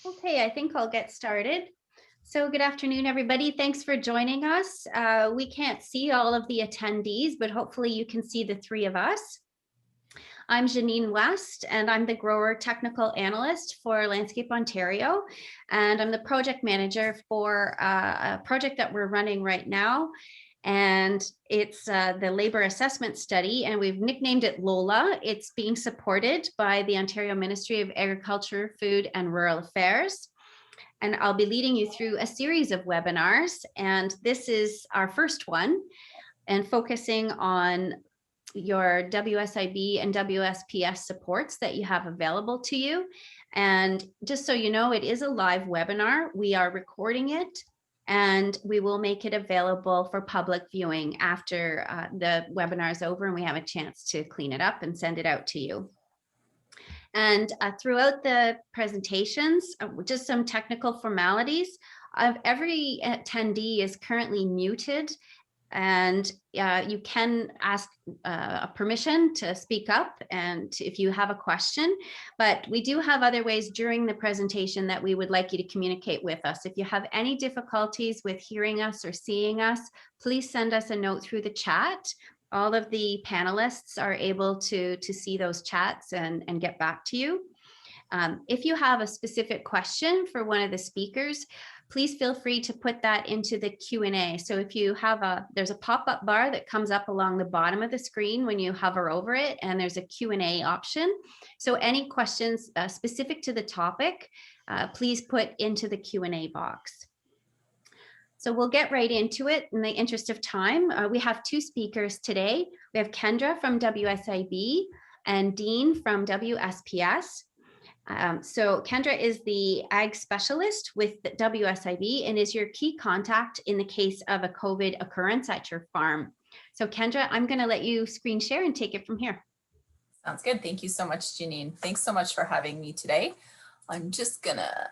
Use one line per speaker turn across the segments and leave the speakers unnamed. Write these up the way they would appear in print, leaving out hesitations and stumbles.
Okay, I think I'll get started. So good afternoon, everybody. Thanks for joining us. We can't see all of the attendees, but hopefully you can see the three of us. I'm Janine West, and I'm the Grower Technical Analyst for Landscape Ontario, and I'm the project manager for a project that we're running right now. And it's the labor assessment study, and we've nicknamed it LOLA. It's being supported by the Ontario Ministry of Agriculture, Food and Rural Affairs. And I'll be leading you through a series of webinars. And this is our first one, and focusing on your WSIB and WSPS supports that you have available to you. And just so you know, it is a live webinar. We are recording it, and we will make it available for public viewing after the webinar is over and we have a chance to clean it up and send it out to you. And throughout the presentations, just some technical formalities. Every attendee is currently muted, and you can ask permission to speak up and if you have a question, but we do have other ways during the presentation that we would like you to communicate with us. If you have any difficulties with hearing us or seeing us, please send us a note through the chat. All of the panelists are able to see those chats and get back to you. If you have a specific question for one of the speakers, please feel free to put that into the Q&A. So if you have there's a pop-up bar that comes up along the bottom of the screen when you hover over it, and there's a Q&A option. So any questions specific to the topic, please put into the Q&A box. So we'll get right into it in the interest of time. We have two speakers today. We have Kendra from WSIB and Dean from WSPS. So Kendra is the ag specialist with the WSIB and is your key contact in the case of a COVID occurrence at your farm. So Kendra, I'm going to let you screen share and take it from here.
Sounds good. Thank you so much, Janine. Thanks so much for having me today. I'm just gonna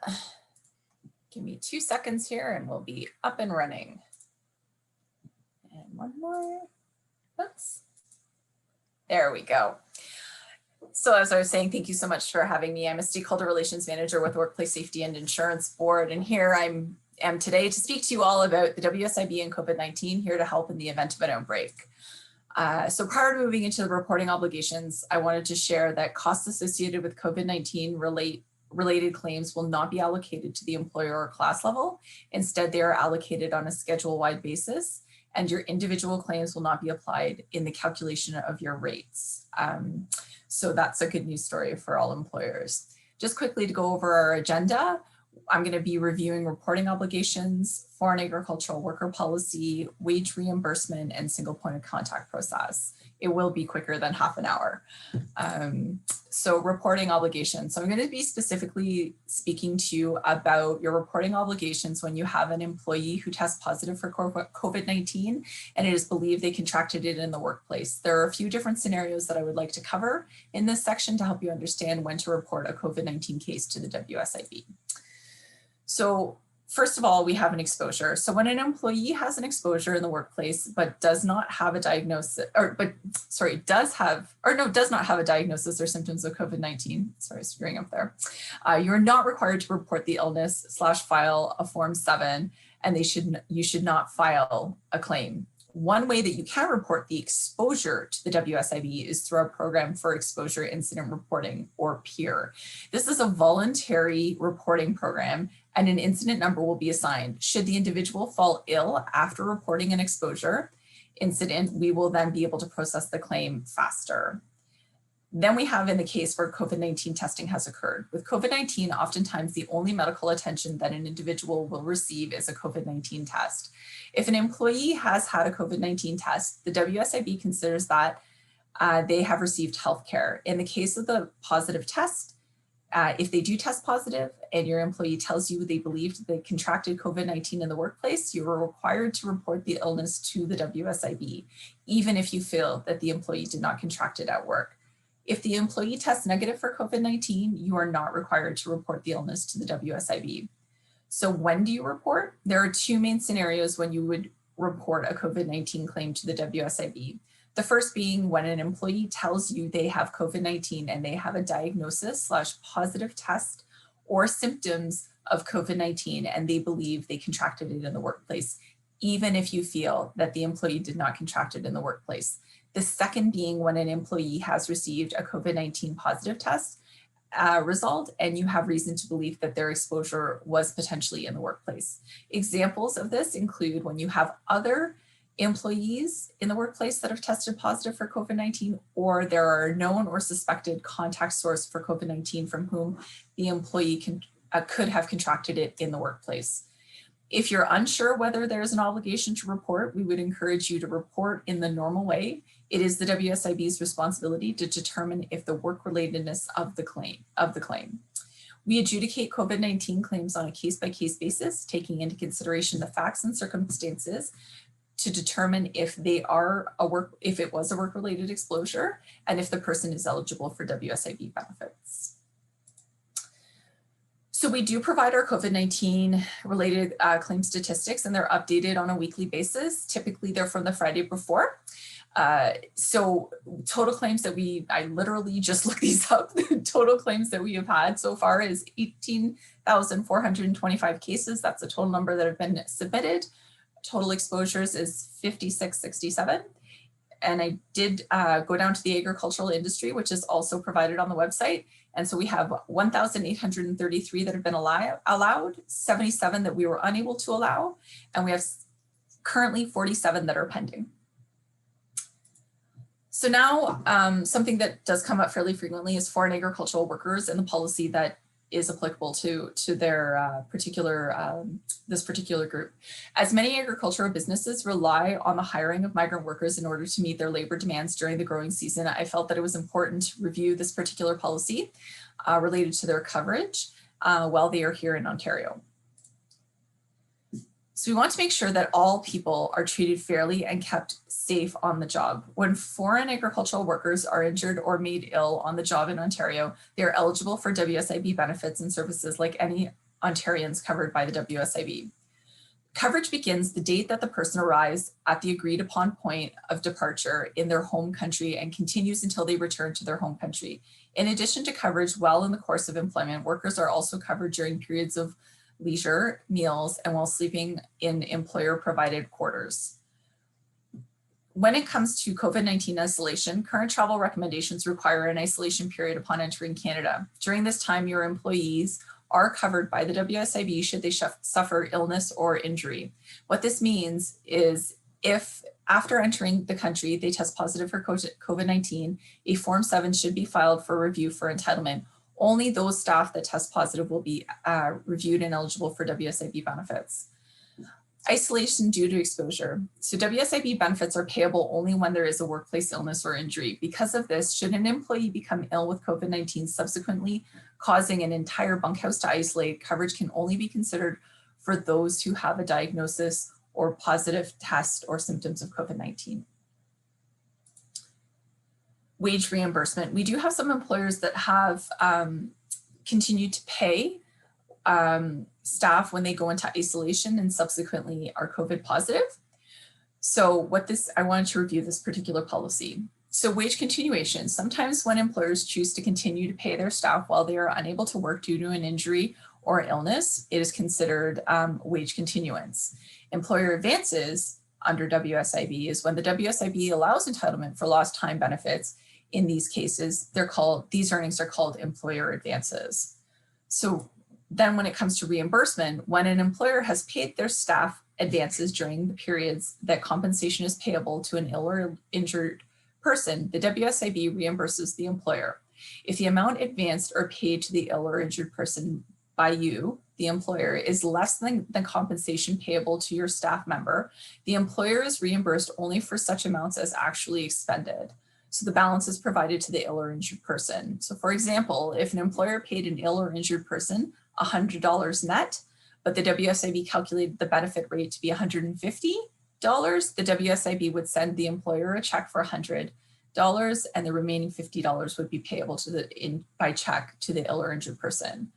give me 2 seconds here and we'll be up and running. And one more. Oops. There we go. So as I was saying, thank you so much for having me. I'm a stakeholder relations manager with Workplace Safety and Insurance Board, and here I am today to speak to you all about the WSIB and COVID-19, here to help in the event of an outbreak. So prior to moving into the reporting obligations, I wanted to share that costs associated with COVID-19 related claims will not be allocated to the employer or class level. Instead, they are allocated on a schedule-wide basis, and your individual claims will not be applied in the calculation of your rates. So that's a good news story for all employers. Just quickly to go over our agenda, I'm going to be reviewing reporting obligations, foreign agricultural worker policy, wage reimbursement, and single point of contact process. It will be quicker than half an hour. So reporting obligations. So I'm going to be specifically speaking to you about your reporting obligations when you have an employee who tests positive for COVID-19 and it is believed they contracted it in the workplace. There are a few different scenarios that I would like to cover in this section to help you understand when to report a COVID-19 case to the WSIB. So first of all, we have an exposure. So when an employee has an exposure in the workplace, but does not have a diagnosis, does not have a diagnosis or symptoms of COVID-19, sorry, screwing up there, you're not required to report the illness / file a Form 7, and you should not file a claim. One way that you can report the exposure to the WSIB is through our program for exposure incident reporting, or PEER. This is a voluntary reporting program, and an incident number will be assigned. Should the individual fall ill after reporting an exposure incident, we will then be able to process the claim faster. Then we have in the case where COVID-19 testing has occurred. With COVID-19, oftentimes the only medical attention that an individual will receive is a COVID-19 test. If an employee has had a COVID-19 test, the WSIB considers that they have received health care. In the case of the positive test, if they do test positive and your employee tells you they believed they contracted COVID-19 in the workplace, you are required to report the illness to the WSIB, even if you feel that the employee did not contract it at work. If the employee tests negative for COVID-19, you are not required to report the illness to the WSIB. So when do you report? There are two main scenarios when you would report a COVID-19 claim to the WSIB. The first being when an employee tells you they have COVID-19 and they have a diagnosis / positive test or symptoms of COVID-19 and they believe they contracted it in the workplace, even if you feel that the employee did not contract it in the workplace. The second being when an employee has received a COVID-19 positive test result and you have reason to believe that their exposure was potentially in the workplace. Examples of this include when you have other employees in the workplace that have tested positive for COVID-19, or there are known or suspected contact source for COVID-19 from whom the employee could have contracted it in the workplace. If you're unsure whether there's an obligation to report, we would encourage you to report in the normal way. It is the WSIB's responsibility to determine if the work-relatedness of the claim. We adjudicate COVID-19 claims on a case-by-case basis, taking into consideration the facts and circumstances to determine if it was a work-related exposure and if the person is eligible for WSIB benefits. So we do provide our COVID-19 related claim statistics, and they're updated on a weekly basis. Typically they're from the Friday before. So total claims that I literally just looked these up, the total claims that we have had so far is 18,425 cases. That's the total number that have been submitted. Total exposures is 5667. And I did go down to the agricultural industry, which is also provided on the website. And so we have 1,833 that have been allowed, 77 that we were unable to allow, and we have currently 47 that are pending. So now something that does come up fairly frequently is foreign agricultural workers and the policy that is applicable to their this particular group. As many agricultural businesses rely on the hiring of migrant workers in order to meet their labor demands during the growing season, I felt that it was important to review this particular policy related to their coverage while they are here in Ontario. So we want to make sure that all people are treated fairly and kept safe on the job. When foreign agricultural workers are injured or made ill on the job in Ontario, they are eligible for WSIB benefits and services like any Ontarians covered by the WSIB. Coverage begins the date that the person arrives at the agreed upon point of departure in their home country and continues until they return to their home country. In addition to coverage while in the course of employment, workers are also covered during periods of leisure, meals, and while sleeping in employer-provided quarters. When it comes to COVID-19 isolation, current travel recommendations require an isolation period upon entering Canada. During this time, your employees are covered by the WSIB should they suffer illness or injury. What this means is if after entering the country, they test positive for COVID-19, a Form 7 should be filed for review for entitlement. Only those staff that test positive will be reviewed and eligible for WSIB benefits. Isolation due to exposure. So WSIB benefits are payable only when there is a workplace illness or injury. Because of this, should an employee become ill with COVID-19 subsequently causing an entire bunkhouse to isolate, coverage can only be considered for those who have a diagnosis or positive test or symptoms of COVID-19. Wage reimbursement. We do have some employers that have continued to pay staff when they go into isolation and subsequently are COVID positive. So I wanted to review this particular policy. So wage continuation. Sometimes when employers choose to continue to pay their staff while they are unable to work due to an injury or illness, it is considered wage continuance. Employer advances under WSIB is when the WSIB allows entitlement for lost time benefits. In these cases, these earnings are called employer advances. So then when it comes to reimbursement, when an employer has paid their staff advances during the periods that compensation is payable to an ill or injured person, the WSIB reimburses the employer. If the amount advanced or paid to the ill or injured person by you, the employer, is less than the compensation payable to your staff member, the employer is reimbursed only for such amounts as actually expended. So the balance is provided to the ill or injured person. So for example, if an employer paid an ill or injured person $100 net, but the WSIB calculated the benefit rate to be $150, the WSIB would send the employer a check for $100 and the remaining $50 would be payable by check to the ill or injured person.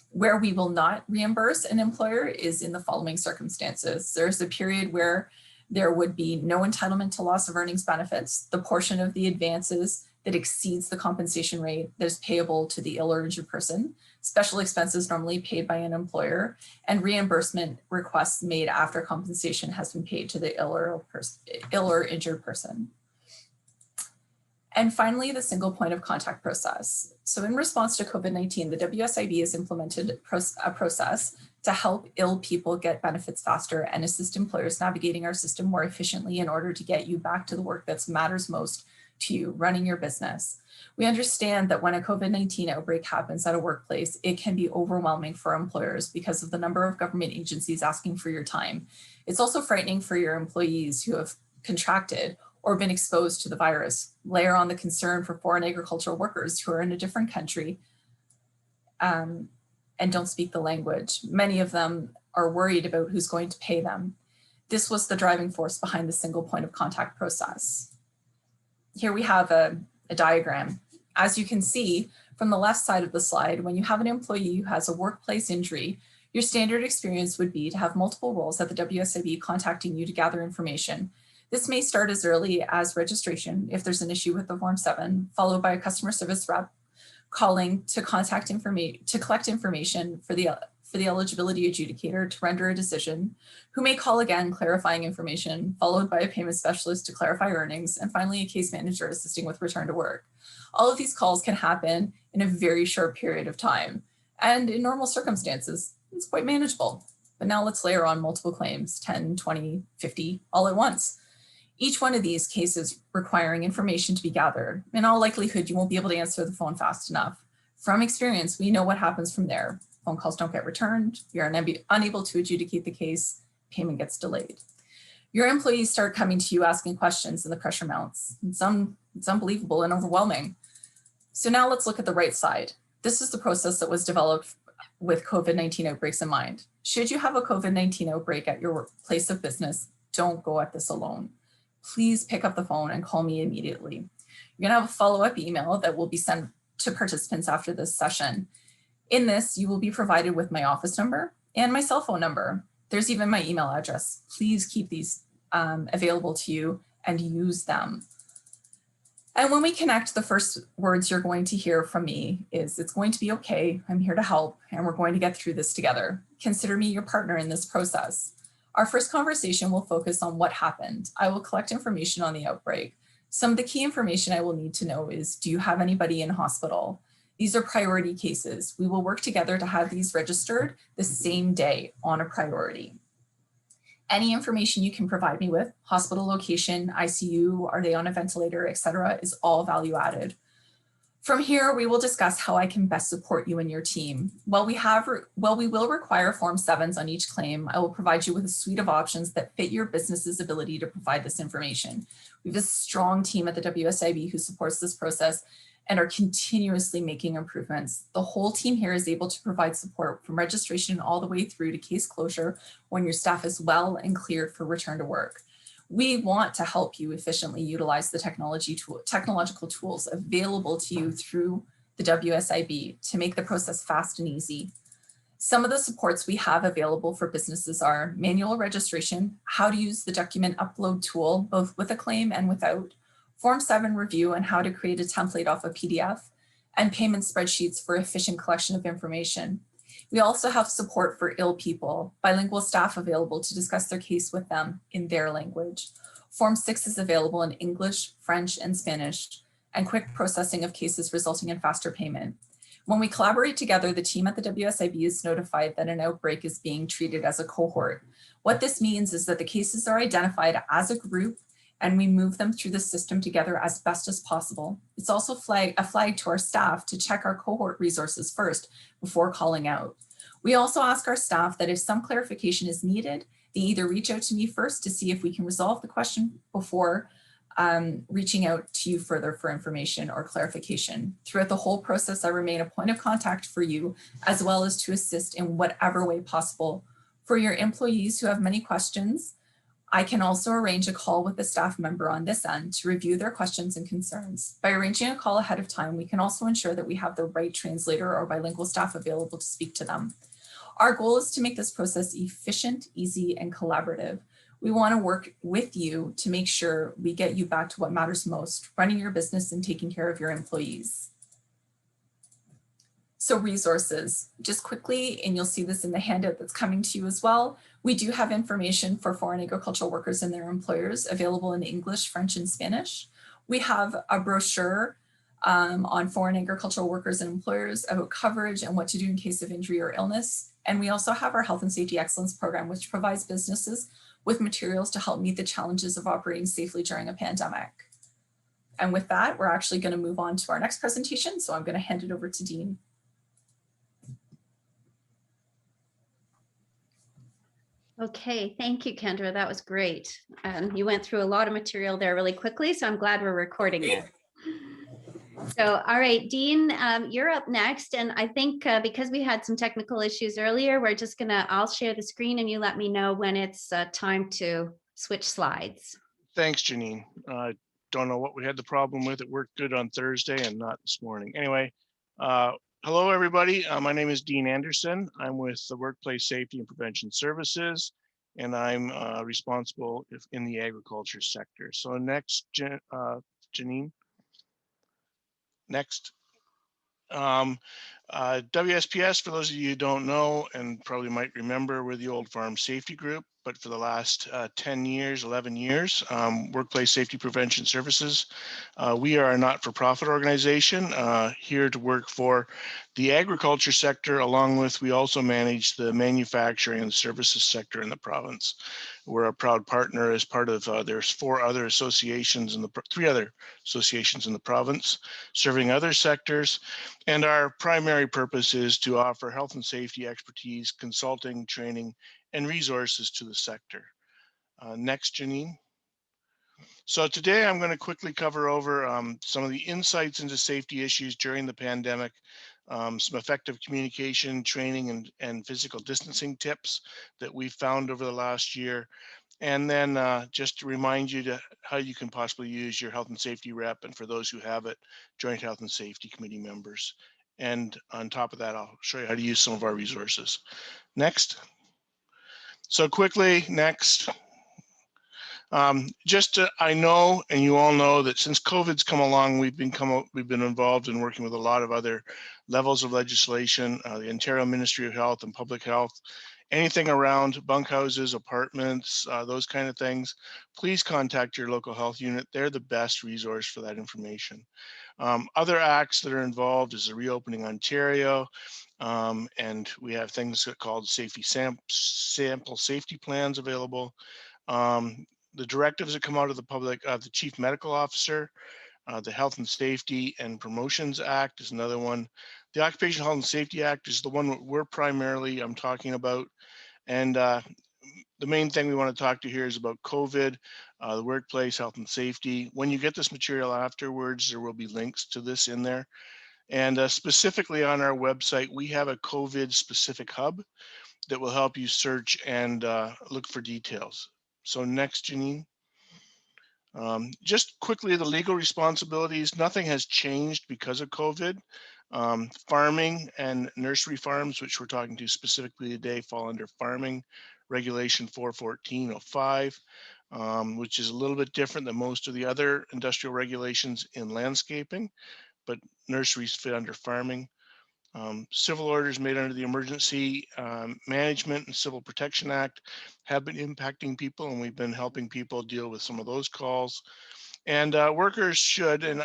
Where we will not reimburse an employer is in the following circumstances. There's a period where there would be no entitlement to loss of earnings benefits. The portion of the advances that exceeds the compensation rate that is payable to the ill or injured person, special expenses normally paid by an employer, and reimbursement requests made after compensation has been paid to the ill or injured person. And finally, the single point of contact process. So in response to COVID-19, the WSIB has implemented a process to help ill people get benefits faster and assist employers navigating our system more efficiently in order to get you back to the work that matters most to you, running your business. We understand that when a COVID-19 outbreak happens at a workplace, it can be overwhelming for employers because of the number of government agencies asking for your time. It's also frightening for your employees who have contracted or been exposed to the virus. Layer on the concern for foreign agricultural workers who are in a different country and don't speak the language. Many of them are worried about who's going to pay them. This was the driving force behind the single point of contact process. Here we have a diagram. As you can see from the left side of the slide, when you have an employee who has a workplace injury, your standard experience would be to have multiple roles at the WSIB contacting you to gather information. This may start as early as registration if there's an issue with the Form 7, followed by a customer service rep calling to collect information for the eligibility adjudicator to render a decision, who may call again clarifying information, followed by a payment specialist to clarify earnings, and finally a case manager assisting with return to work. All of these calls can happen in a very short period of time, and in normal circumstances, it's quite manageable. But now let's layer on multiple claims, 10, 20, 50, all at once. Each one of these cases requiring information to be gathered. In all likelihood, you won't be able to answer the phone fast enough. From experience, we know what happens from there. Phone calls don't get returned, you're unable to adjudicate the case, payment gets delayed. Your employees start coming to you asking questions and the pressure mounts. It's unbelievable and overwhelming. So now let's look at the right side. This is the process that was developed with COVID-19 outbreaks in mind. Should you have a COVID-19 outbreak at your place of business, don't go at this alone. Please pick up the phone and call me immediately. You're gonna have a follow-up email that will be sent to participants after this session. In this, you will be provided with my office number and my cell phone number. There's even my email address. Please keep these available to you and use them. And when we connect, the first words you're going to hear from me is, it's going to be okay, I'm here to help, and we're going to get through this together. Consider me your partner in this process. Our first conversation will focus on what happened. I will collect information on the outbreak. Some of the key information I will need to know is, do you have anybody in hospital? These are priority cases. We will work together to have these registered the same day on a priority. Any information you can provide me with, hospital location, ICU, are they on a ventilator, etc., is all value added. From here, we will discuss how I can best support you and your team. While we will require Form 7s on each claim, I will provide you with a suite of options that fit your business's ability to provide this information. We have a strong team at the WSIB who supports this process and are continuously making improvements. The whole team here is able to provide support from registration all the way through to case closure when your staff is well and cleared for return to work. We want to help you efficiently utilize the technological tools available to you through the WSIB to make the process fast and easy. Some of the supports we have available for businesses are manual registration, how to use the document upload tool, both with a claim and without, Form 7 review and how to create a template off a PDF, and payment spreadsheets for efficient collection of information. We also have support for ill people, bilingual staff available to discuss their case with them in their language. Form 6 is available in English, French, and Spanish, and quick processing of cases resulting in faster payment. When we collaborate together, the team at the WSIB is notified that an outbreak is being treated as a cohort. What this means is that the cases are identified as a group and we move them through the system together as best as possible. It's also a flag to our staff to check our cohort resources first before calling out. We also ask our staff that if some clarification is needed, they either reach out to me first to see if we can resolve the question before reaching out to you further for information or clarification. Throughout the whole process, I remain a point of contact for you, as well as to assist in whatever way possible. For your employees who have many questions, I can also arrange a call with a staff member on this end to review their questions and concerns. By arranging a call ahead of time, we can also ensure that we have the right translator or bilingual staff available to speak to them. Our goal is to make this process efficient, easy, and collaborative. We want to work with you to make sure we get you back to what matters most, running your business and taking care of your employees. So resources, just quickly, and you'll see this in the handout that's coming to you as well. We do have information for foreign agricultural workers and their employers available in English, French, and Spanish. We have a brochure on foreign agricultural workers and employers about coverage and what to do in case of injury or illness. And we also have our Health and Safety Excellence Program, which provides businesses with materials to help meet the challenges of operating safely during a pandemic. And with that, we're actually going to move on to our next presentation. So I'm going to hand it over to Dean.
Okay, thank you, Kendra. That was great. You went through a lot of material there really quickly, so I'm glad we're recording it. So, all right, Dean, you're up next. And I think because we had some technical issues earlier, we're just I'll share the screen and you let me know when it's time to switch slides.
Thanks, Janine. Don't know what we had the problem with. It worked good on Thursday and not this morning. Anyway, hello, everybody. My name is Dean Anderson. I'm with the Workplace Safety and Prevention Services, and I'm responsible in the agriculture sector. So next, Janine. Next. WSPS, for those of you who don't know and probably might remember, we're the old Farm Safety Group, but for the last 10 years, 11 years, Workplace Safety Prevention Services, we are a not-for-profit organization here to work for the agriculture sector, along with we also manage the manufacturing and services sector in the province. We're a proud partner as part of, there's three other associations in the province serving other sectors. And our primary purpose is to offer health and safety expertise, consulting, training, and resources to the sector. Next, Janine. So today I'm going to quickly cover over some of the insights into safety issues during the pandemic, some effective communication, training, and physical distancing tips that we found over the last year. And then just to remind you how you can possibly use your health and safety rep, and for those who have it, joint health and safety committee members. And on top of that, I'll show you how to use some of our resources. Next. So quickly, next. I know, and you all know that since COVID's come along, we've been involved in working with a lot of other levels of legislation, the Ontario Ministry of Health and Public Health, anything around bunkhouses, apartments, those kind of things. Please contact your local health unit. They're the best resource for that information. Other acts that are involved is the Reopening Ontario, and we have things called sample safety plans available. The directives that come out of the Chief Medical Officer, the Health and Safety and Promotions Act is another one. The Occupational Health and Safety Act is the one we're primarily talking about. And the main thing we want to talk to here is about COVID, the workplace health and safety. When you get this material afterwards, there will be links to this in there. And specifically on our website, we have a COVID specific hub that will help you search and look for details. So next, Janine. Just quickly, the legal responsibilities, nothing has changed because of COVID. Farming and nursery farms, which we're talking to specifically today, fall under farming regulation 414.05, which is a little bit different than most of the other industrial regulations in landscaping, but nurseries fit under farming. Civil orders made under the Emergency Management and Civil Protection Act have been impacting people, and we've been helping people deal with some of those calls. And workers should, and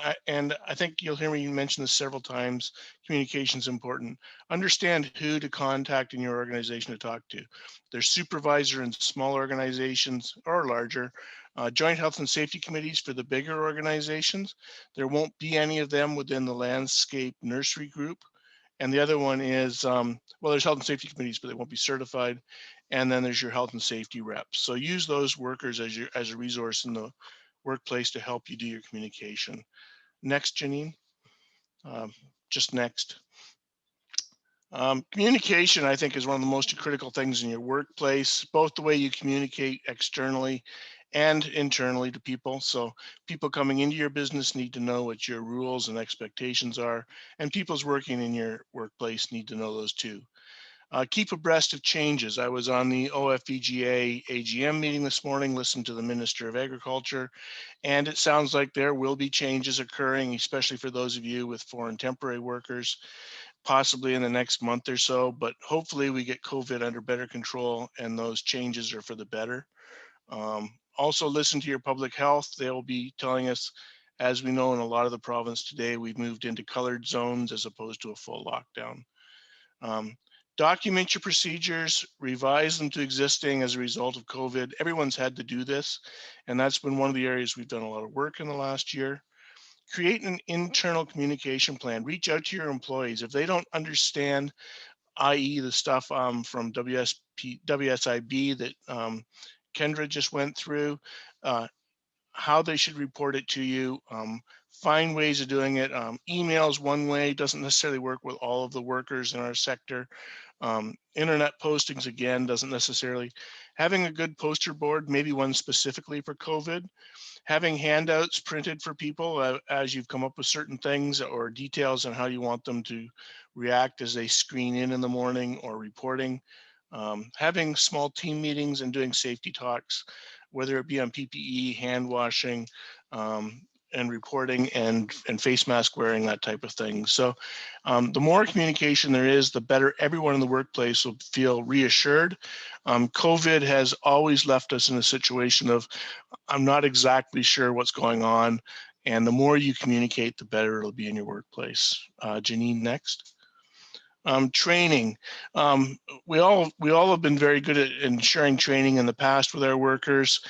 I think you'll hear me mention this several times, communication is important. Understand who to contact in your organization to talk to. There's supervisor in small organizations or larger, joint health and safety committees for the bigger organizations. There won't be any of them within the landscape nursery group. And the other one is, well, there's health and safety committees, but they won't be certified. And then there's your health and safety reps. So use those workers as a resource in the workplace to help you do your communication. Next, Janine. Just next. Communication, I think, is one of the most critical things in your workplace, both the way you communicate externally and internally to people. So people coming into your business need to know what your rules and expectations are, and people's working in your workplace need to know those too. Keep abreast of changes. I was on the OFVGA AGM meeting this morning, listened to the Minister of Agriculture, and it sounds like there will be changes occurring, especially for those of you with foreign temporary workers, possibly in the next month or so, but hopefully we get COVID under better control and those changes are for the better. Also listen to your public health. They'll be telling us, as we know in a lot of the province today, we've moved into colored zones as opposed to a full lockdown. Document your procedures, revise them to existing as a result of COVID. Everyone's had to do this, and that's been one of the areas we've done a lot of work in the last year. Create an internal communication plan. Reach out to your employees. If they don't understand, i.e. the stuff from WSIB that Kendra just went through, how they should report it to you, find ways of doing it. Emails one way doesn't necessarily work with all of the workers in our sector. Internet postings, again, doesn't necessarily. Having a good poster board, maybe one specifically for COVID. Having handouts printed for people as you've come up with certain things or details on how you want them to react as they screen in the morning or reporting. Having small team meetings and doing safety talks, whether it be on PPE, hand washing, and reporting and face mask wearing, that type of thing. So the more communication there is, the better everyone in the workplace will feel reassured. COVID has always left us in a situation of, I'm not exactly sure what's going on. And the more you communicate, the better it'll be in your workplace. Janine, next. Training. We all have been very good at ensuring training in the past with our workers.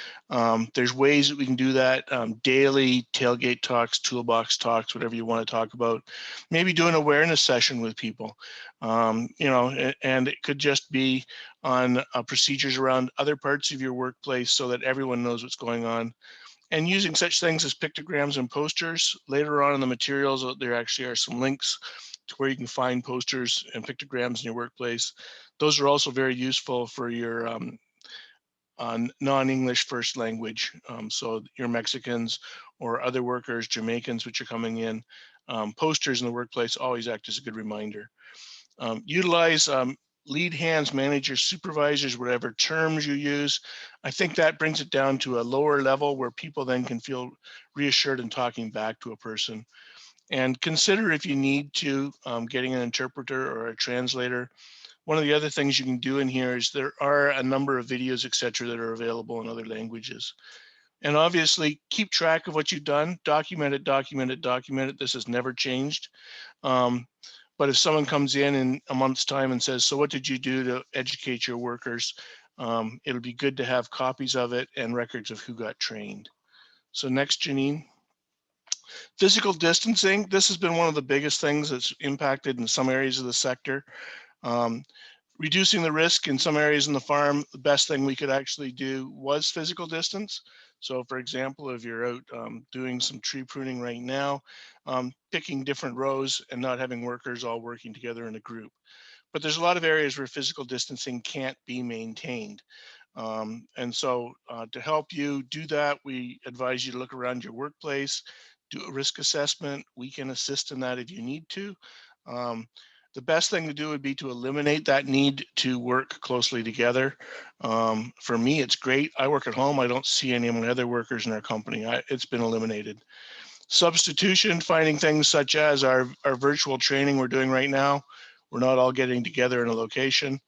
There's ways that we can do that. Daily tailgate talks, toolbox talks, whatever you want to talk about. Maybe do an awareness session with people. And it could just be on procedures around other parts of your workplace so that everyone knows what's going on. And using such things as pictograms and posters. Later on in the materials, there actually are some links to where you can find posters and pictograms in your workplace. Those are also very useful for your non-English first language. So your Mexicans or other workers, Jamaicans, which are coming in, posters in the workplace always act as a good reminder. Utilize lead hands, managers, supervisors, whatever terms you use. I think that brings it down to a lower level where people then can feel reassured in talking back to a person. And consider, if you need to, getting an interpreter or a translator. One of the other things you can do in here is there are a number of videos, etc., that are available in other languages. And obviously keep track of what you've done, document it, document it, document it. This has never changed. But if someone comes in a month's time and says, so what did you do to educate your workers? It'll be good to have copies of it and records of who got trained. So next, Janine. Physical distancing. This has been one of the biggest things that's impacted in some areas of the sector. Reducing the risk in some areas in the farm, the best thing we could actually do was physical distance. So for example, if you're out doing some tree pruning right now, picking different rows and not having workers all working together in a group. But there's a lot of areas where physical distancing can't be maintained. And so to help you do that, we advise you to look around your workplace, do a risk assessment. We can assist in that if you need to. The best thing to do would be to eliminate that need to work closely together. For me, it's great. I work at home. I don't see any of my other workers in our company. It's been eliminated. Substitution, finding things such as our virtual training we're doing right now. We're not all getting together in a location.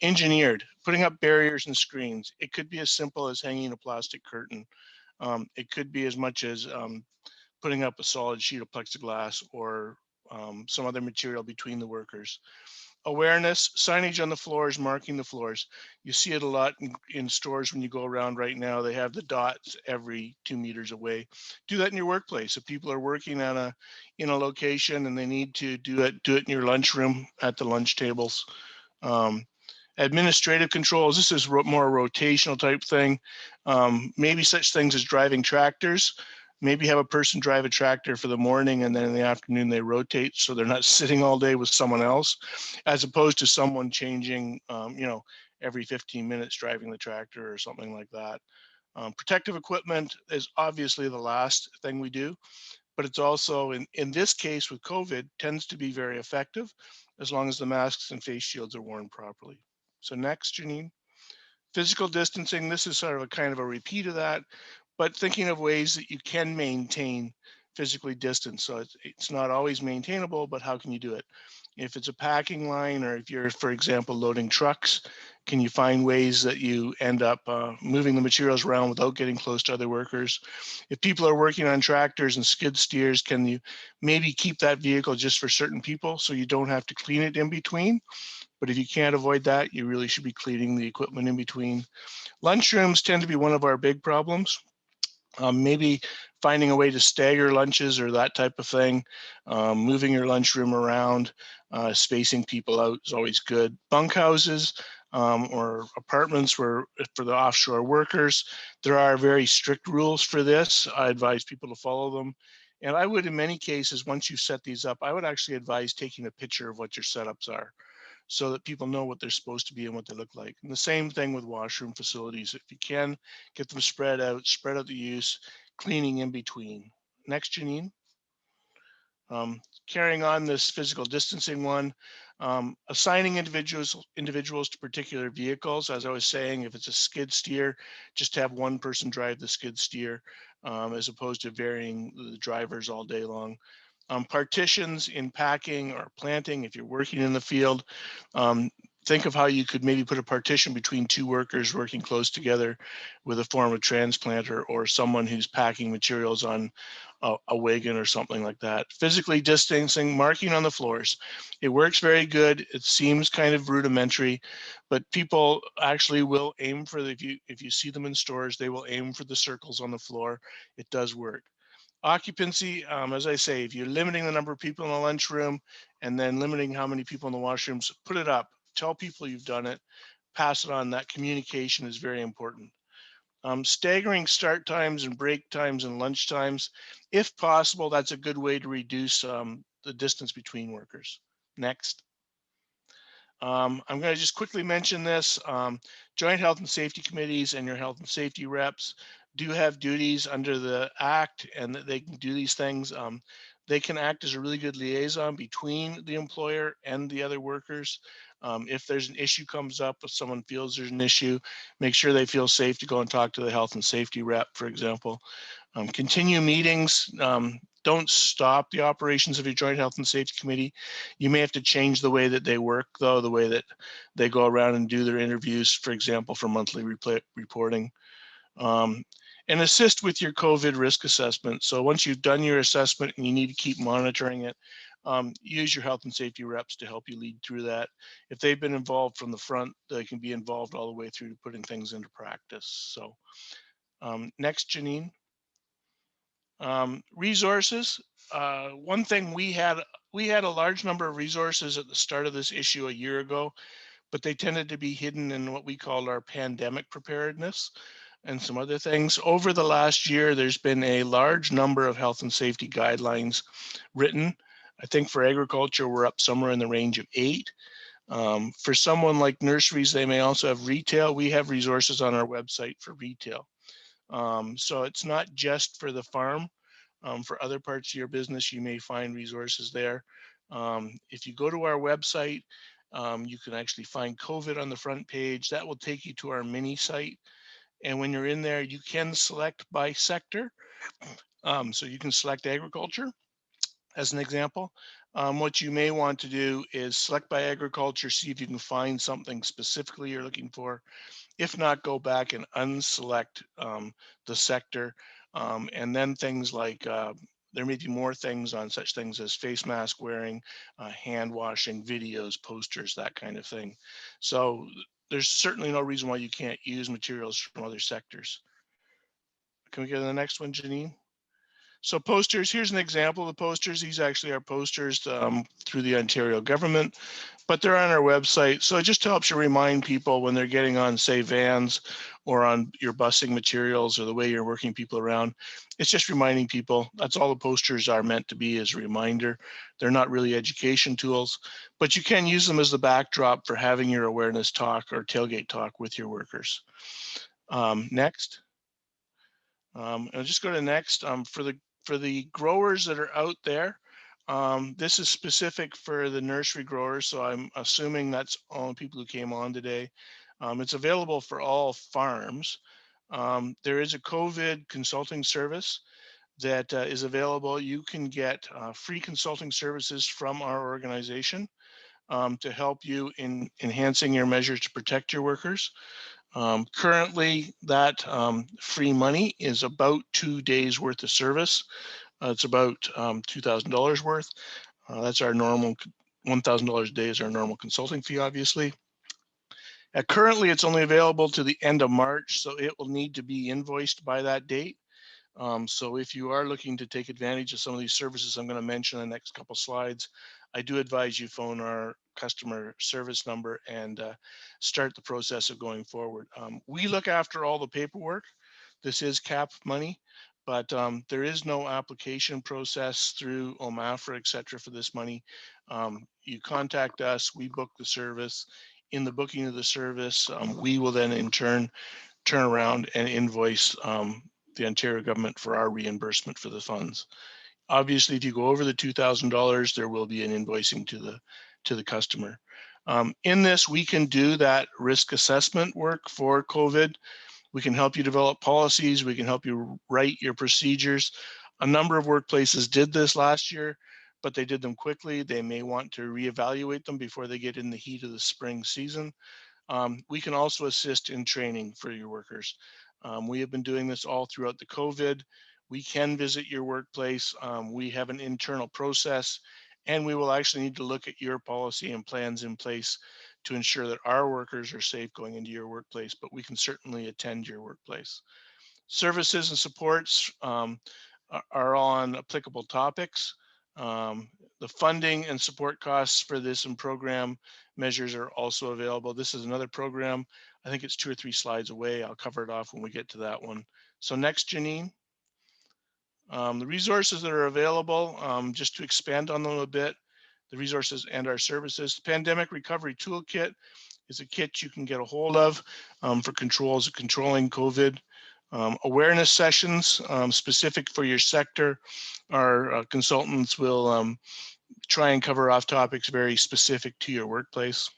Engineered, putting up barriers and screens. It could be as simple as hanging a plastic curtain. It could be as much as putting up a solid sheet of plexiglass or some other material between the workers. Awareness, signage on the floors, marking the floors. You see it a lot in stores when you go around right now. They have the dots every 2 meters away. Do that in your workplace. If people are working in a location and they need to do it in your lunchroom at the lunch tables. Administrative controls, this is more rotational type thing. Maybe such things as driving tractors. Maybe have a person drive a tractor for the morning and then in the afternoon they rotate so they're not sitting all day with someone else, as opposed to someone changing, every 15 minutes driving the tractor or something like that. Protective equipment is obviously the last thing we do, but it's also in this case with COVID tends to be very effective as long as the masks and face shields are worn properly. So next, Janine. Physical distancing, this is sort of a kind of a repeat of that, but thinking of ways that you can maintain physically distance. So it's not always maintainable, but how can you do it? If it's a packing line, or if you're, for example, loading trucks, can you find ways that you end up moving the materials around without getting close to other workers? If people are working on tractors and skid steers, can you maybe keep that vehicle just for certain people so you don't have to clean it in between? But if you can't avoid that, you really should be cleaning the equipment in between. Lunchrooms tend to be one of our big problems. Maybe finding a way to stagger lunches or that type of thing, moving your lunchroom around, spacing people out is always good. Bunkhouses or apartments where for the offshore workers, there are very strict rules for this. I advise people to follow them. And I would, in many cases, once you set these up, I would actually advise taking a picture of what your setups are, so that people know what they're supposed to be and what they look like. And the same thing with washroom facilities. If you can, get them spread out the use, cleaning in between. Next, Janine. Carrying on this physical distancing one, assigning individuals to particular vehicles. As I was saying, if it's a skid steer, just have one person drive the skid steer, as opposed to varying the drivers all day long. Partitions in packing or planting, if you're working in the field, think of how you could maybe put a partition between two workers working close together with a form of transplanter or someone who's packing materials on a wagon or something like that. Physically distancing, marking on the floors. It works very good. It seems kind of rudimentary, but people actually will aim for if you see them in stores, they will aim for the circles on the floor. It does work. Occupancy, as I say, if you're limiting the number of people in the lunchroom and then limiting how many people in the washrooms, put it up. Tell people you've done it. Pass it on. That communication is very important. Staggering start times and break times and lunch times. If possible, that's a good way to reduce the distance between workers. Next. I'm going to just quickly mention this. Joint health and safety committees and your health and safety reps do have duties under the act, and that they can do these things. They can act as a really good liaison between the employer and the other workers. If there's an issue comes up, if someone feels there's an issue, make sure they feel safe to go and talk to the health and safety rep, for example. Continue meetings. Don't stop the operations of your joint health and safety committee. You may have to change the way that they work, though, the way that they go around and do their interviews, for example, for monthly reporting. And assist with your COVID risk assessment. So once you've done your assessment and you need to keep monitoring it, use your health and safety reps to help you lead through that. If they've been involved from the front, they can be involved all the way through to putting things into practice. So next, Janine. Resources. One thing we had a large number of resources at the start of this issue a year ago, but they tended to be hidden in what we called our pandemic preparedness and some other things. Over the last year, there's been a large number of health and safety guidelines written. I think for agriculture, we're up somewhere in the range of 8. For someone like nurseries, they may also have retail. We have resources on our website for retail. So it's not just for the farm. For other parts of your business, you may find resources there. If you go to our website, you can actually find COVID on the front page. That will take you to our mini site. And when you're in there, you can select by sector. So you can select agriculture as an example. What you may want to do is select by agriculture, see if you can find something specifically you're looking for. If not, go back and unselect the sector. And then things like, there may be more things on such things as face mask wearing, hand washing, videos, posters, that kind of thing. So there's certainly no reason why you can't use materials from other sectors. Can we go to the next one, Janine? So posters, here's an example of the posters. These actually are posters through the Ontario government, but they're on our website. So it just helps you remind people when they're getting on, say, vans or on your busing materials or the way you're working people around. It's just reminding people. That's all the posters are meant to be, as a reminder. They're not really education tools, but you can use them as the backdrop for having your awareness talk or tailgate talk with your workers. Next. I'll just go to next. For For the growers that are out there, this is specific for the nursery growers, so I'm assuming that's all people who came on today. It's available for all farms. There is a COVID consulting service that is available. You can get free consulting services from our organization to help you in enhancing your measures to protect your workers. Currently, that free money is about 2 days worth of service. It's about $2,000 worth. That's our normal $1,000 a day is our normal consulting fee, obviously. Currently, it's only available to the end of March, so it will need to be invoiced by that date. So if you are looking to take advantage of some of these services I'm going to mention in the next couple slides, I do advise you phone our customer service number and start the process of going forward. We look after all the paperwork. This is CAP money, but there is no application process through OMAFRA, et cetera, for this money. You contact us, we book the service. In the booking of the service, we will then in turn around and invoice the Ontario government for our reimbursement for the funds. Obviously, if you go over the $2,000, there will be an invoicing to the customer. In this, we can do that risk assessment work for COVID. We can help you develop policies. We can help you write your procedures. A number of workplaces did this last year, but they did them quickly. They may want to reevaluate them before they get in the heat of the spring season. We can also assist in training for your workers. We have been doing this all throughout the COVID. We can visit your workplace. We have an internal process, and we will actually need to look at your policy and plans in place to ensure that our workers are safe going into your workplace, but we can certainly attend your workplace. Services and supports are on applicable topics. The funding and support costs for this and program measures are also available. This is another program. I think it's 2 or 3 slides away. I'll cover it off when we get to that one. So next, Janine. The resources that are available, just to expand on them a bit, the resources and our services. The Pandemic Recovery Toolkit is a kit you can get a hold of for controlling COVID. Awareness sessions specific for your sector. Our consultants will try and cover off topics very specific to your workplace.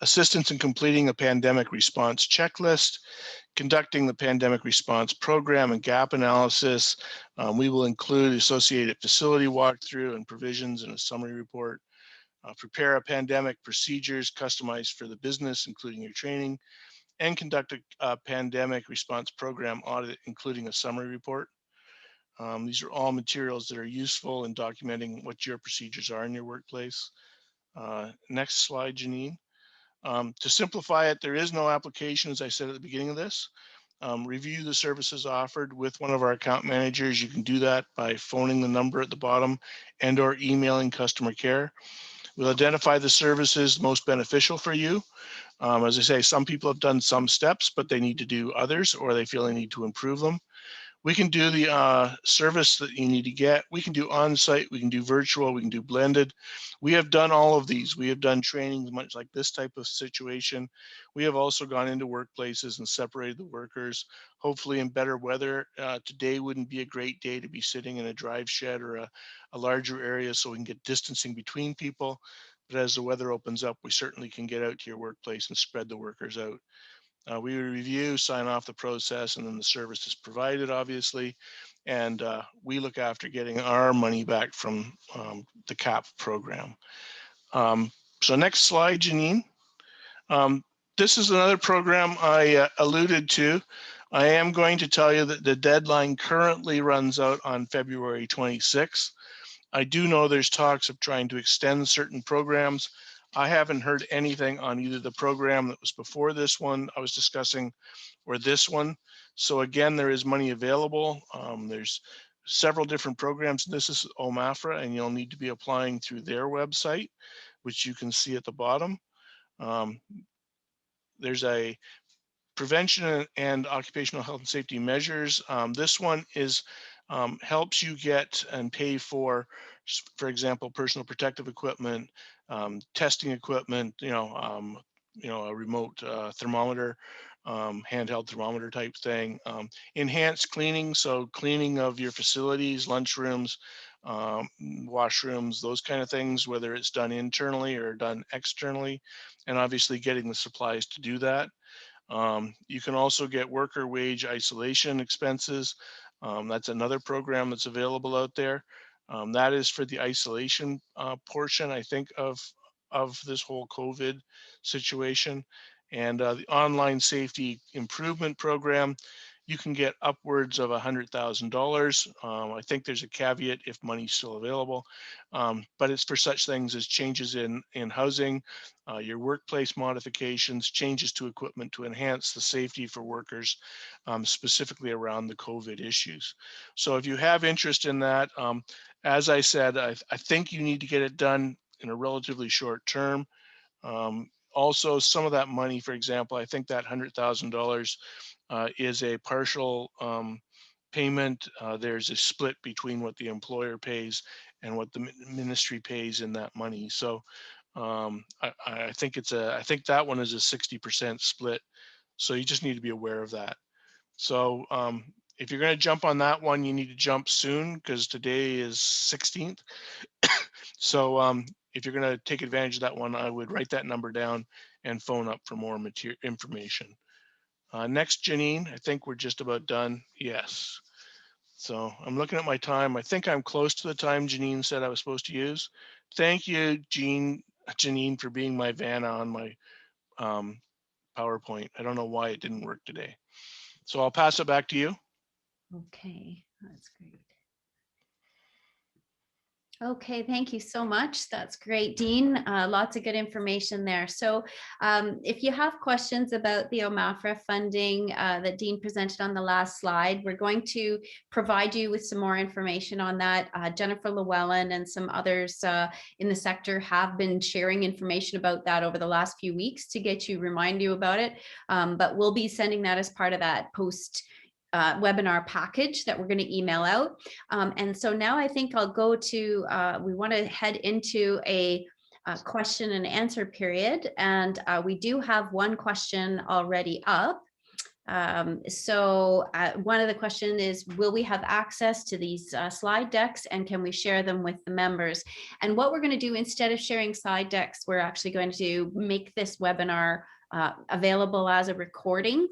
Assistance in completing a pandemic response checklist, conducting the pandemic response program and gap analysis. We will include associated facility walkthrough and provisions in a summary report. Prepare a pandemic procedures customized for the business, including your training, and conduct a pandemic response program audit, including a summary report. These are all materials that are useful in documenting what your procedures are in your workplace. Next slide, Janine. To simplify it, there is no application, as I said at the beginning of this. Review the services offered with one of our account managers. You can do that by phoning the number at the bottom and or emailing customer care. We'll identify the services most beneficial for you. As I say, some people have done some steps, but they need to do others, or they feel they need to improve them. We can do the service that you need to get. We can do on-site, we can do virtual, we can do blended. We have done all of these. We have done trainings much like this type of situation. We have also gone into workplaces and separated the workers, hopefully in better weather. Today wouldn't be a great day to be sitting in a drive shed or a larger area so we can get distancing between people. But as the weather opens up, we certainly can get out to your workplace and spread the workers out. We review, sign off the process, and then the service is provided, obviously. And we look after getting our money back from the CAP program. So next slide, Janine. This is another program I alluded to. I am going to tell you that the deadline currently runs out on February 26th. I do know there's talks of trying to extend certain programs. I haven't heard anything on either the program that was before this one I was discussing or this one. So again, there is money available. There's several different programs. This is OMAFRA, and you'll need to be applying through their website, which you can see at the bottom. There's a prevention and occupational health and safety measures. This one is helps you get and pay for example, personal protective equipment, testing equipment, a remote thermometer, handheld thermometer type thing. Enhanced cleaning, so cleaning of your facilities, lunchrooms, washrooms, those kind of things, whether it's done internally or done externally, and obviously getting the supplies to do that. You can also get worker wage isolation expenses. That's another program that's available out there. That is for the isolation portion, I think, of this whole COVID situation. And the online safety improvement program, you can get upwards of $100,000. I think there's a caveat if money's still available, but it's for such things as changes in housing, your workplace modifications, changes to equipment to enhance the safety for workers, specifically around the COVID issues. So if you have interest in that, as I said, I think you need to get it done in a relatively short term. Also, some of that money, for example, I think that $100,000 is a partial payment. There's a split between what the employer pays and what the ministry pays in that money. So I think I think that one is a 60% split. So you just need to be aware of that. So if you're going to jump on that one, you need to jump soon because today is 16th. So if you're going to take advantage of that one, I would write that number down and phone up for more information. Next, Janine, I think we're just about done. Yes. So I'm looking at my time. I think I'm close to the time Janine said I was supposed to use. Thank you, Janine, for being my Vanna on my PowerPoint. I don't know why it didn't work today. So I'll pass it back to you.
Okay, that's great. Okay, thank you so much. That's great, Dean. Lots of good information there. So if you have questions about the OMAFRA funding that Dean presented on the last slide, we're going to provide you with some more information on that. Jennifer Llewellyn and some others in the sector have been sharing information about that over the last few weeks to remind you about it. But we'll be sending that as part of that post webinar package that we're going to email out. And so now I think I'll go to, we want to head into a question and answer period. And we do have one question already up. So one of the questions is, will we have access to these slide decks and can we share them with the members? And what we're going to do, instead of sharing slide decks, we're actually going to make this webinar available as a recording,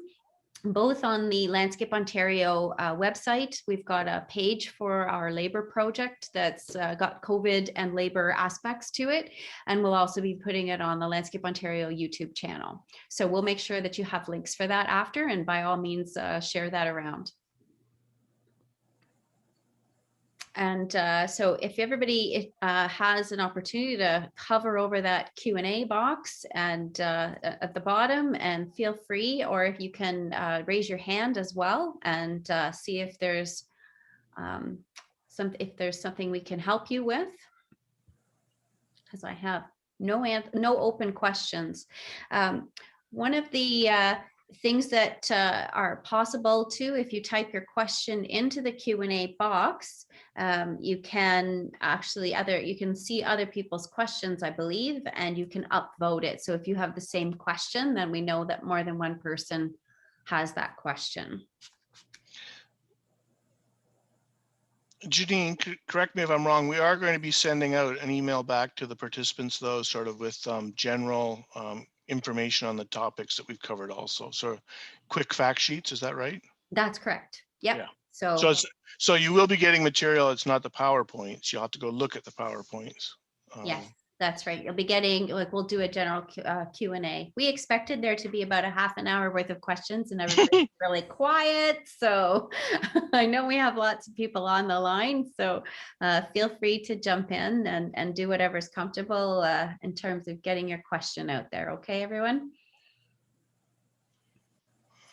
both on the Landscape Ontario website. We've got a page for our labor project that's got COVID and labor aspects to it. And we'll also be putting it on the Landscape Ontario YouTube channel. So we'll make sure that you have links for that after, and by all means, share that around. And so if everybody has an opportunity to hover over that Q&A box and at the bottom, and feel free, or if you can raise your hand as well and see if there's something we can help you with, because I have no open questions. One of the things that are possible too, if you type your question into the Q&A box, you can actually you can see other people's questions, I believe, and you can upvote it. So if you have the same question, then we know that more than one person has that question.
Janine, correct me if I'm wrong. We are going to be sending out an email back to the participants, though, sort of with general information on the topics that we've covered also. So quick fact sheets, is that right?
That's correct. Yep.
Yeah.
So
so you will be getting material. It's not the PowerPoints. You'll have to go look at the PowerPoints.
Yes, that's right. You'll be getting, like, we'll do a general Q&A. We expected there to be about a half an hour worth of questions, and everybody's really quiet. So I know we have lots of people on the line. So feel free to jump in and do whatever's comfortable in terms of getting your question out there. Okay, everyone?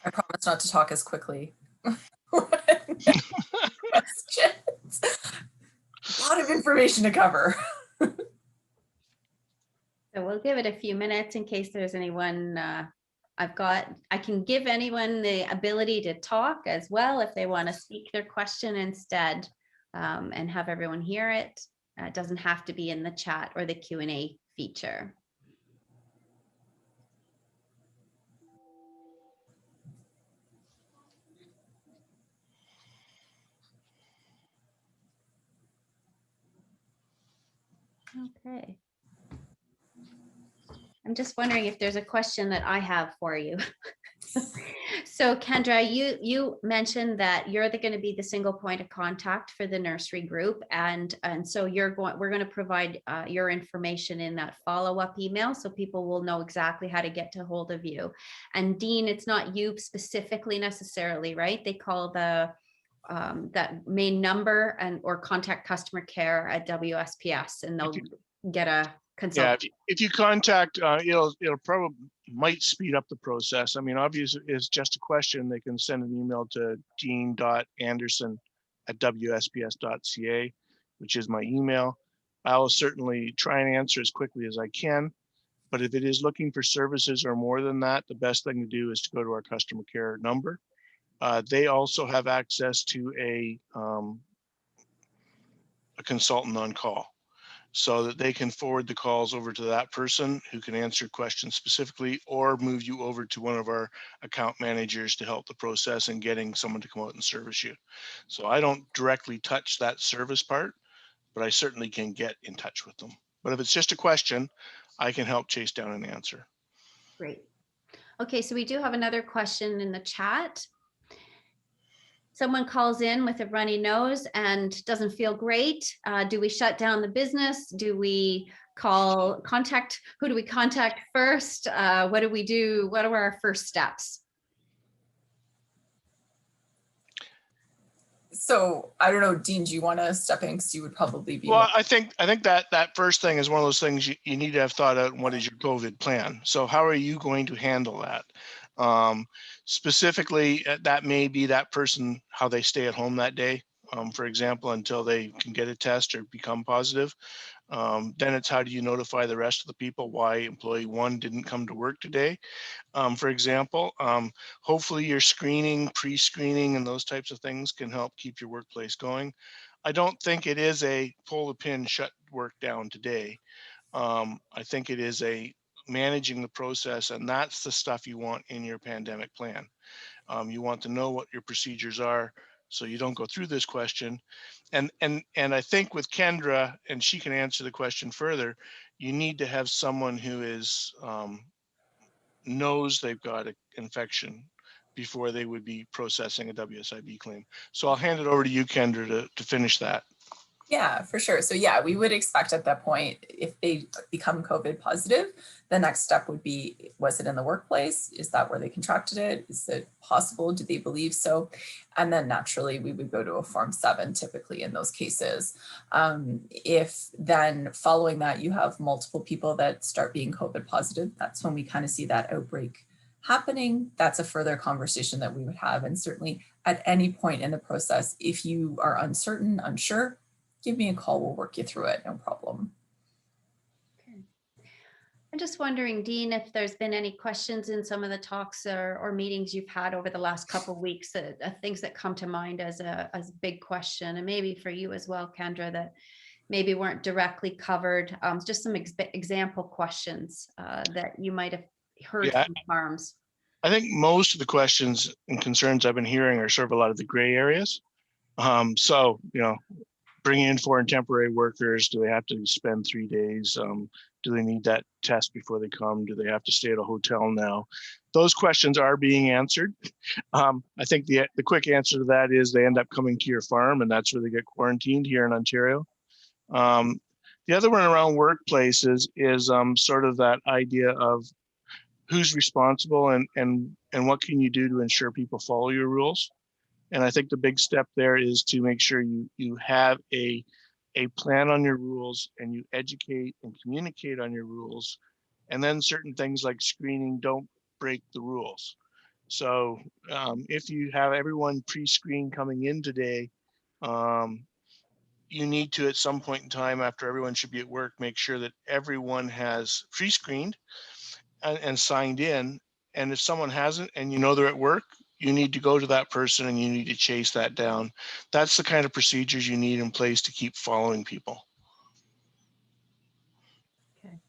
I promise not to talk as quickly. Questions. A lot of information to cover.
So we'll give it a few minutes in case there's anyone. I can give anyone the ability to talk as well if they want to speak their question instead, and have everyone hear it. It doesn't have to be in the chat or the Q&A feature. Okay. I'm just wondering if there's a question that I have for you. So Kendra, you mentioned that you're going to be the single point of contact for the nursery group, and so we're going to provide your information in that follow-up email, so people will know exactly how to get to hold of you. And Dean, it's not you specifically necessarily, right? They call the that main number and or contact customer care at WSPS, and they'll get a consult.
Yeah, if you contact, it'll probably might speed up the process. I mean, obviously, it's just a question. They can send an email to dean.anderson@wsps.ca, which is my email. I'll certainly try and answer as quickly as I can. But if it is looking for services or more than that, the best thing to do is to go to our customer care number. They also have access to a consultant on call, so that they can forward the calls over to that person who can answer questions specifically, or move you over to one of our account managers to help the process and getting someone to come out and service you. So I don't directly touch that service part, but I certainly can get in touch with them. But if it's just a question, I can help chase down an answer.
Great. Okay, so we do have another question in the chat. Someone calls in with a runny nose and doesn't feel great. Do we shut down the business? Do we who do we contact first? What do we do? What are our first steps?
So I don't know, Dean, do you want to step in? Because you would probably be.
Well, I think that first thing is one of those things you need to have thought out. What is your COVID plan? So how are you going to handle that? Specifically, that may be that person, how they stay at home that day, for example, until they can get a test or become positive. Then it's how do you notify the rest of the people why employee 1 didn't come to work today, for example. Hopefully your screening, pre-screening, and those types of things can help keep your workplace going. I don't think it is a pull the pin, shut work down today. I think it is a managing the process, and that's the stuff you want in your pandemic plan. You want to know what your procedures are so you don't go through this question. And I think with Kendra, and she can answer the question further, you need to have someone who is knows they've got an infection before they would be processing a WSIB claim. So I'll hand it over to you, Kendra, to finish that.
Yeah, for sure. So yeah, we would expect at that point, if they become COVID positive, the next step would be, was it in the workplace? Is that where they contracted it? Is it possible? Do they believe so? And then naturally we would go to a Form 7 typically in those cases. If then following that you have multiple people that start being COVID positive, that's when we kind of see that outbreak happening. That's a further conversation that we would have. And certainly at any point in the process, if you are uncertain, unsure, give me a call, we'll work you through it, no problem.
Okay. I'm just wondering, Dean, if there's been any questions in some of the talks or meetings you've had over the last couple of weeks, things that come to mind as a big question, and maybe for you as well, Kendra, that maybe weren't directly covered, just some example questions that you might have heard from farms.
I think most of the questions and concerns I've been hearing are sort of a lot of the gray areas. So, bringing in foreign temporary workers, do they have to spend 3 days? Do they need that test before they come? Do they have to stay at a hotel now? Those questions are being answered. I think the quick answer to that is they end up coming to your farm, and that's where they get quarantined here in Ontario. The other one around workplaces is sort of that idea of who's responsible and what can you do to ensure people follow your rules. And I think the big step there is to make sure you have a plan on your rules, and you educate and communicate on your rules. And then certain things like screening don't break the rules. So if you have everyone pre-screened coming in today, you need to, at some point in time after everyone should be at work, make sure that everyone has pre-screened and signed in. And if someone hasn't and they're at work, you need to go to that person and you need to chase that down. That's the kind of procedures you need in place to keep following people.
Okay.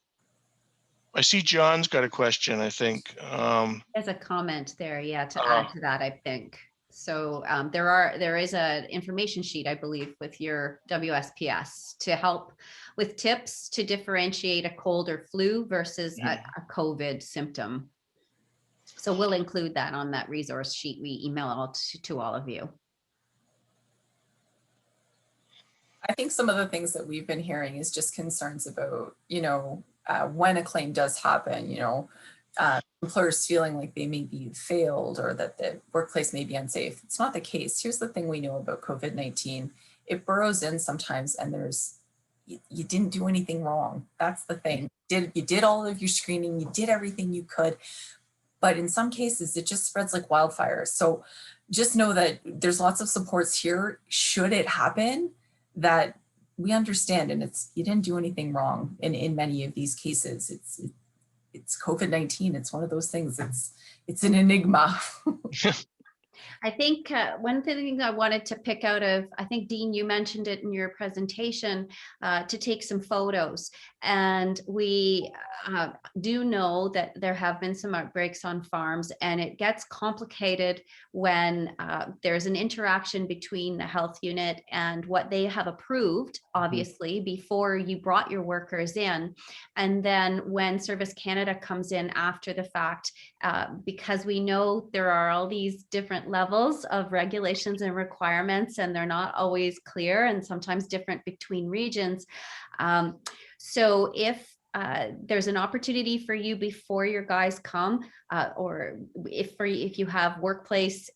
I see John's got a question, I think.
There's a comment there, yeah, to add to that, I think. So there is an information sheet, I believe, with your WSPS to help with tips to differentiate a cold or flu versus a COVID symptom. So we'll include that on that resource sheet we email out to all of you.
I think some of the things that we've been hearing is just concerns about, when a claim does happen, employers feeling like they may be failed or that the workplace may be unsafe. It's not the case. Here's the thing we know about COVID-19. It burrows in sometimes, and you didn't do anything wrong. That's the thing. You did all of your screening, you did everything you could, but in some cases it just spreads like wildfire. So just know that there's lots of supports here should it happen, that we understand, and you didn't do anything wrong in many of these cases. It's COVID-19. It's one of those things. It's an enigma.
I think one thing I wanted to pick out of, I think, Dean, you mentioned it in your presentation, to take some photos. And we do know that there have been some outbreaks on farms, and it gets complicated when there's an interaction between the health unit and what they have approved, obviously, before you brought your workers in. And then when Service Canada comes in after the fact, because we know there are all these different levels of regulations and requirements, and they're not always clear and sometimes different between regions. So if there's an opportunity for you before your guys come, or if you have workplace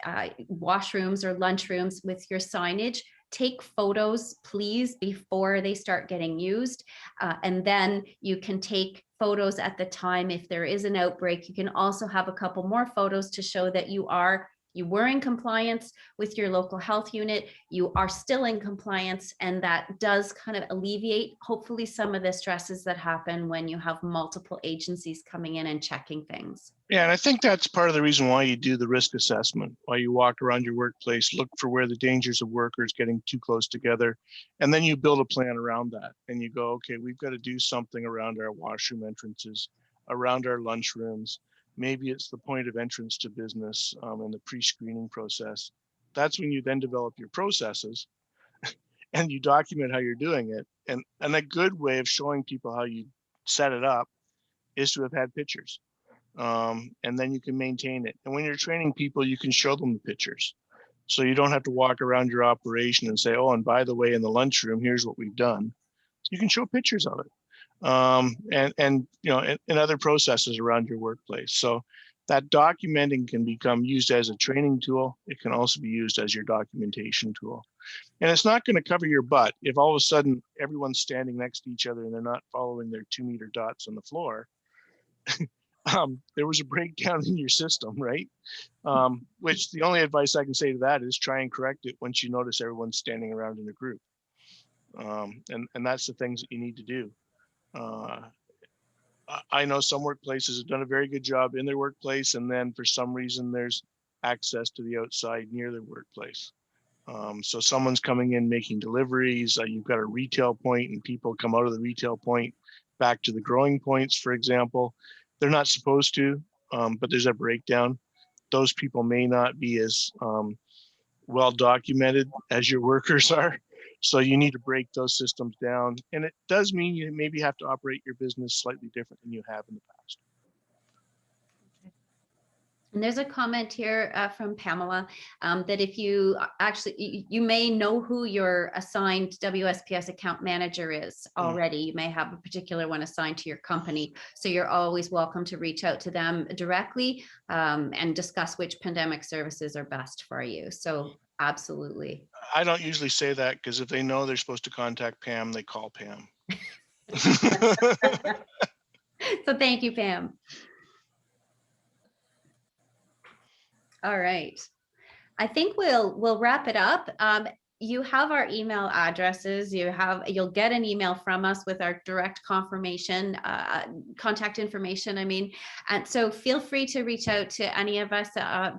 washrooms or lunchrooms with your signage, take photos, please, before they start getting used. And then you can take photos at the time. If there is an outbreak, you can also have a couple more photos to show that you were in compliance with your local health unit, you are still in compliance, and that does kind of alleviate, hopefully, some of the stresses that happen when you have multiple agencies coming in and checking things.
Yeah, and I think that's part of the reason why you do the risk assessment, why you walk around your workplace, look for where the dangers of workers getting too close together, and then you build a plan around that. And you go, okay, we've got to do something around our washroom entrances, around our lunchrooms. Maybe it's the point of entrance to business and the pre-screening process. That's when you then develop your processes and you document how you're doing it. And a good way of showing people how you set it up is to have had pictures. And then you can maintain it. And when you're training people, you can show them the pictures. So you don't have to walk around your operation and say, oh, and by the way, in the lunchroom, here's what we've done. You can show pictures of it. And other processes around your workplace. So that documenting can become used as a training tool. It can also be used as your documentation tool. And it's not going to cover your butt if all of a sudden everyone's standing next to each other and they're not following their 2-meter dots on the floor. There was a breakdown in your system, right? Which the only advice I can say to that is try and correct it once you notice everyone's standing around in a group. And that's the things that you need to do. I know some workplaces have done a very good job in their workplace, and then for some reason there's access to the outside near their workplace. So someone's coming in making deliveries, you've got a retail point and people come out of the retail point back to the growing points, for example. They're not supposed to, but there's a breakdown. Those people may not be as well documented as your workers are. So you need to break those systems down. And it does mean you maybe have to operate your business slightly different than you have in the past.
And there's a comment here from Pamela that if you you may know who your assigned WSPS account manager is already. You may have a particular one assigned to your company. So you're always welcome to reach out to them directly and discuss which pandemic services are best for you. So absolutely.
I don't usually say that because if they know they're supposed to contact Pam, they call Pam.
So thank you, Pam. All right. I think we'll wrap it up. You have our email addresses. You'll get an email from us with our direct confirmation, contact information. And so feel free to reach out to any of us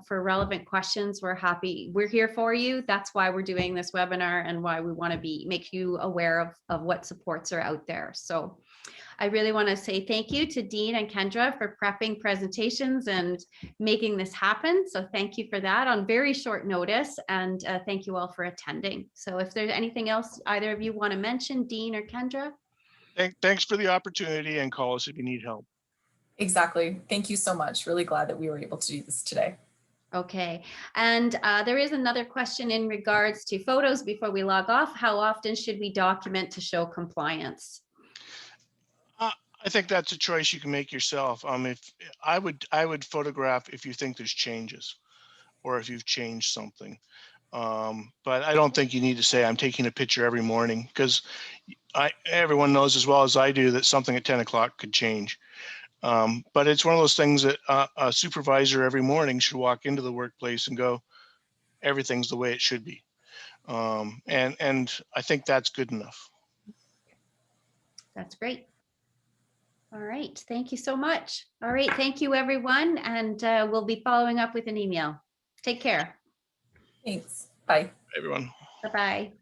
for relevant questions. We're here for you. That's why we're doing this webinar and why we want to make you aware of what supports are out there. So I really want to say thank you to Dean and Kendra for prepping presentations and making this happen. So thank you for that on very short notice, and thank you all for attending. So if there's anything else either of you want to mention, Dean or Kendra?
Thanks for the opportunity, and call us if you need help.
Exactly. Thank you so much. Really glad that we were able to do this today.
Okay, and there is another question in regards to photos before we log off. How often should we document to show compliance?
I think that's a choice you can make yourself. If I would photograph if you think there's changes or if you've changed something. But I don't think you need to say I'm taking a picture every morning, because everyone knows as well as I do that something at 10 o'clock could change. But it's one of those things that a supervisor every morning should walk into the workplace and go, everything's the way it should be. And I think that's good enough.
That's great. All right, thank you so much. All right, thank you everyone, and we'll be following up with an email. Take care.
Thanks. Bye.
Everyone.
Bye-bye.